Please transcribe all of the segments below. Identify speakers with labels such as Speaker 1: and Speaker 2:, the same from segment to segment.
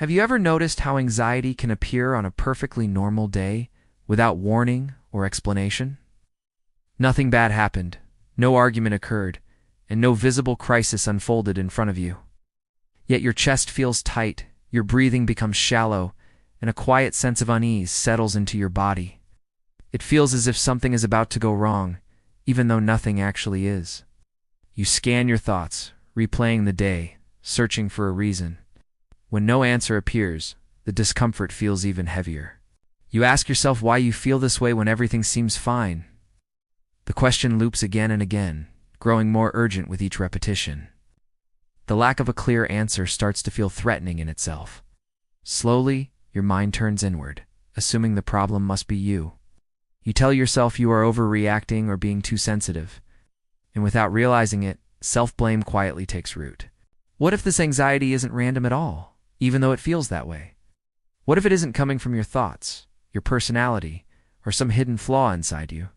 Speaker 1: Have you ever noticed how anxiety can appear on a perfectly normal day without warning or explanation? Nothing bad happened, no argument occurred, and no visible crisis unfolded in front of you. Yet your chest feels tight, your breathing becomes shallow, and a quiet sense of unease settles into your body. It feels as if something is about to go wrong, even though nothing actually is. You scan your thoughts, replaying the day, searching for a reason. When no answer appears, the discomfort feels even heavier. You ask yourself why you feel this way when everything seems fine. The question loops again and again, growing more urgent with each repetition. The lack of a clear answer starts to feel threatening in itself. Slowly, your mind turns inward, assuming the problem must be you. You tell yourself you are overreacting or being too sensitive. And without realizing it, self-blame quietly takes root. What if this anxiety isn't random at all, even though it feels that way? What if it isn't coming from your thoughts, your personality, or some hidden flaw inside you?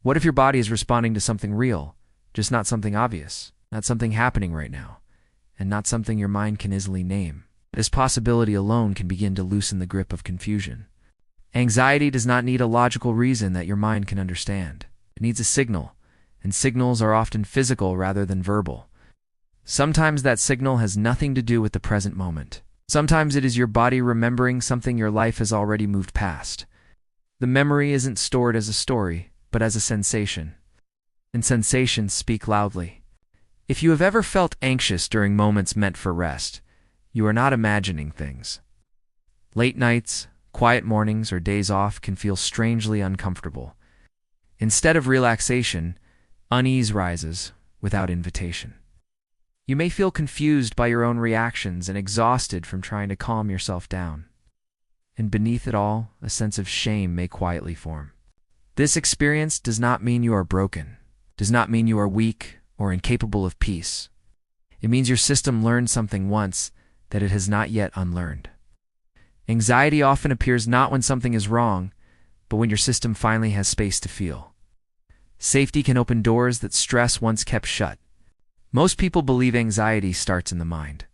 Speaker 1: What if your body is responding to something real, just not something obvious, not something happening right now, and not something your mind can easily name? This possibility alone can begin to loosen the grip of confusion. Anxiety does not need a logical reason that your mind can understand. It needs a signal, and signals are often physical rather than verbal. Sometimes that signal has nothing to do with the present moment. Sometimes it is your body remembering something your life has already moved past. The memory isn't stored as a story, but as a sensation. And sensations speak loudly. If you have ever felt anxious during moments meant for rest, you are not imagining things. Late nights, quiet mornings, or days off can feel strangely uncomfortable. Instead of relaxation, unease rises without invitation. You may feel confused by your own reactions and exhausted from trying to calm yourself down. And beneath it all, a sense of shame may quietly form. This experience does not mean you are broken, does not mean you are weak or incapable of peace. It means your system learned something once that it has not yet unlearned. Anxiety often appears not when something is wrong, but when your system finally has space to feel. Safety can open doors that stress once kept shut. Most people believe anxiety starts in the mind.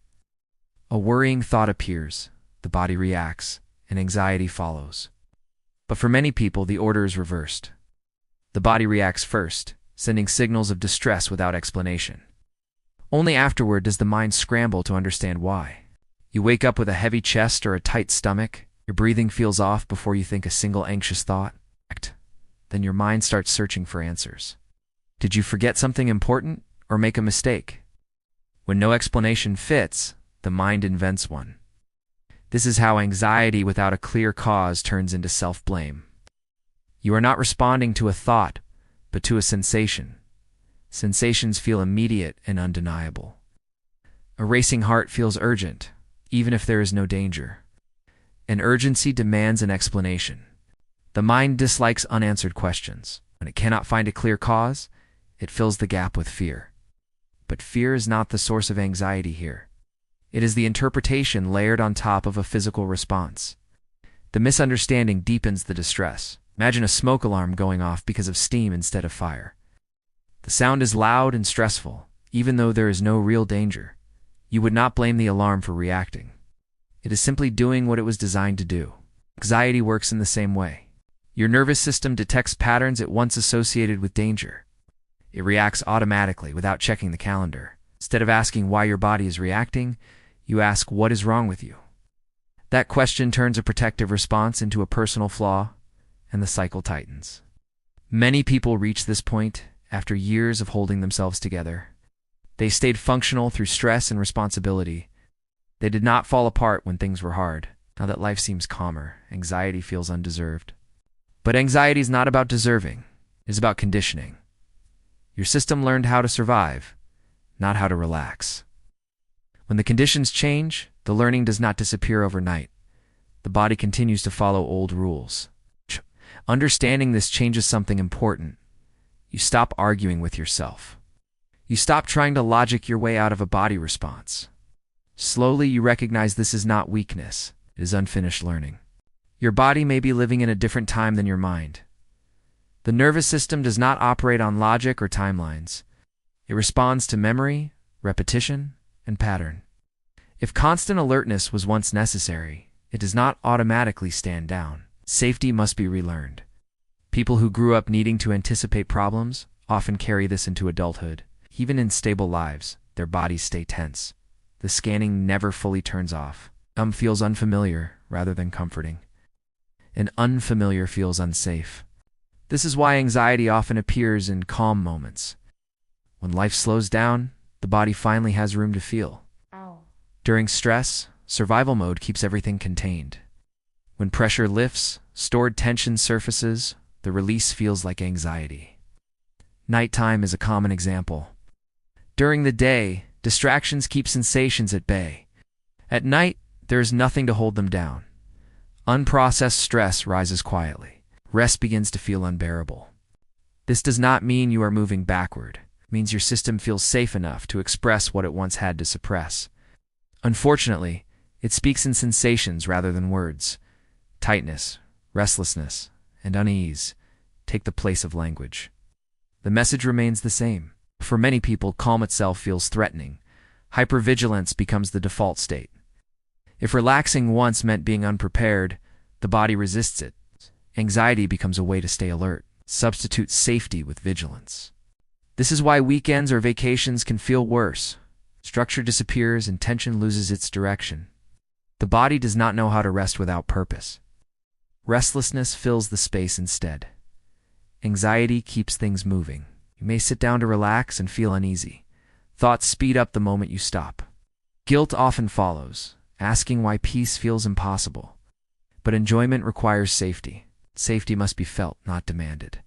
Speaker 1: A worrying thought appears, the body reacts, and anxiety follows. But for many people, the order is reversed. The body reacts first, sending signals of distress without explanation. Only afterward does the mind scramble to understand why. You wake up with a heavy chest or a tight stomach, your breathing feels off before you think a single anxious thought. Then your mind starts searching for answers. Did you forget something important or make a mistake? When no explanation fits, the mind invents one. This is how anxiety without a clear cause turns into self-blame. You are not responding to a thought, but to a sensation. Sensations feel immediate and undeniable. A racing heart feels urgent, even if there is no danger. And urgency demands an explanation. The mind dislikes unanswered questions. When it cannot find a clear cause, it fills the gap with fear. But fear is not the source of anxiety here. It is the interpretation layered on top of a physical response. The misunderstanding deepens the distress. Imagine a smoke alarm going off because of steam instead of fire. The sound is loud and stressful, even though there is no real danger. You would not blame the alarm for reacting. It is simply doing what it was designed to do. Anxiety works in the same way. Your nervous system detects patterns it once associated with danger. It reacts automatically without checking the calendar. Instead of asking why your body is reacting, you ask what is wrong with you. That question turns a protective response into a personal flaw, and the cycle tightens. Many people reach this point after years of holding themselves together. They stayed functional through stress and responsibility. They did not fall apart when things were hard. Now that life seems calmer, anxiety feels undeserved. But anxiety is not about deserving. It is about conditioning. Your system learned how to survive, not how to relax. When the conditions change, the learning does not disappear overnight. The body continues to follow old rules. Understanding this changes something important. You stop arguing with yourself. You stop trying to logic your way out of a body response. Slowly, you recognize this is not weakness. It is unfinished learning. Your body may be living in a different time than your mind. The nervous system does not operate on logic or timelines. It responds to memory, repetition, and pattern. If constant alertness was once necessary, it does not automatically stand down. Safety must be relearned. People who grew up needing to anticipate problems often carry this into adulthood. Even in stable lives, their bodies stay tense. The scanning never fully turns off. Feels unfamiliar rather than comforting. And unfamiliar feels unsafe. This is why anxiety often appears in calm moments. When life slows down, the body finally has room to feel. During stress, survival mode keeps everything contained. When pressure lifts, stored tension surfaces, the release feels like anxiety. Nighttime is a common example. During the day, distractions keep sensations at bay. At night, there is nothing to hold them down. Unprocessed stress rises quietly. Rest begins to feel unbearable. This does not mean you are moving backward. It means your system feels safe enough to express what it once had to suppress. Unfortunately, it speaks in sensations rather than words. Tightness, restlessness, and unease take the place of language. The message remains the same. For many people, calm itself feels threatening. Hypervigilance becomes the default state. If relaxing once meant being unprepared, the body resists it. Anxiety becomes a way to stay alert. Substitute safety with vigilance. This is why weekends or vacations can feel worse. Structure disappears and tension loses its direction. The body does not know how to rest without purpose. Restlessness fills the space instead. Anxiety keeps things moving. You may sit down to relax and feel uneasy. Thoughts speed up the moment you stop. Guilt often follows, asking why peace feels impossible. But enjoyment requires safety. Safety must be felt, not demanded.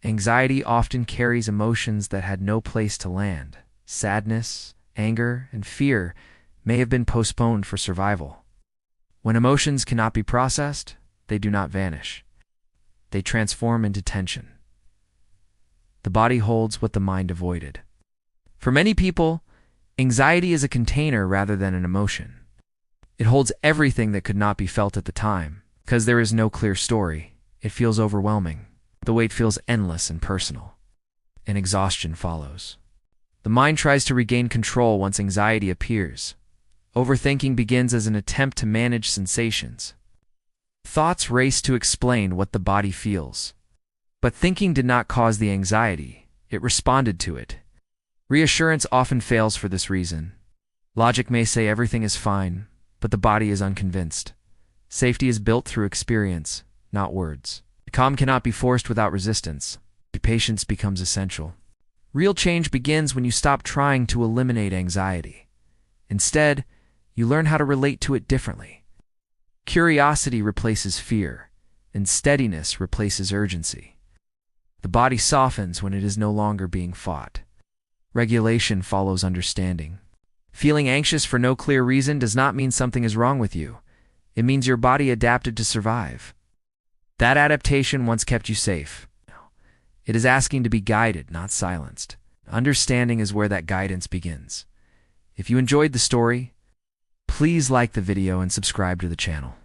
Speaker 1: Anxiety often carries emotions that had no place to land. Sadness, anger, and fear may have been postponed for survival. When emotions cannot be processed, they do not vanish. They transform into tension. The body holds what the mind avoided. For many people, anxiety is a container rather than an emotion. It holds everything that could not be felt at the time. Because there is no clear story, it feels overwhelming. The weight feels endless and personal. And exhaustion follows. The mind tries to regain control once anxiety appears. Overthinking begins as an attempt to manage sensations. Thoughts race to explain what the body feels. But thinking did not cause the anxiety, it responded to it. Reassurance often fails for this reason. Logic may say everything is fine, but the body is unconvinced. Safety is built through experience, not words. Calm cannot be forced without resistance. Patience becomes essential. Real change begins when you stop trying to eliminate anxiety. Instead, you learn how to relate to it differently. Curiosity replaces fear, and steadiness replaces urgency. The body softens when it is no longer being fought. Regulation follows understanding. Feeling anxious for no clear reason does not mean something is wrong with you. It means your body adapted to survive. That adaptation once kept you safe. It is asking to be guided, not silenced. Understanding is where that guidance begins. If you enjoyed the story, please like the video and subscribe to the channel.